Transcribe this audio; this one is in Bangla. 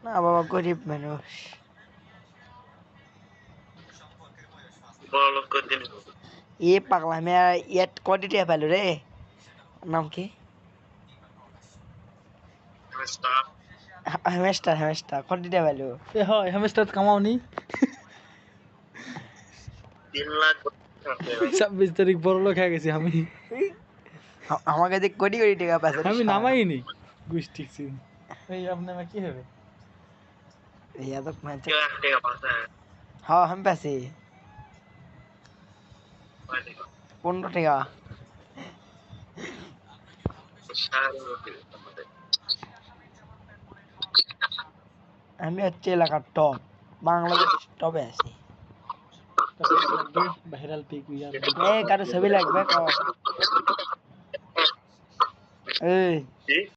না বাবা, গরিব মানুষ। এ পাগলা, আমি ইয়াত কয়টি টিয়া পাইলো রে? নাম কি? হেমেস্টার। কয়টি টিয়া পাইলো? এ হয় হেমস্টার কামাওনি 26 তারিখ বড় লোক হয়ে গেছি আমি। আমাকে যে কোটি টাকা পাইছে আমি নামাইনি গুষ্টি সিন। এই আপনি আমার কি হবে? হ্যাঁ, আমি পাইছি 15 টাকা। আমি হচ্ছে এলাকার টপ, বাংলাদেশ টপে আছি। ভাইরাল পিক ইয়ার কারো ছবি লাগবে? এই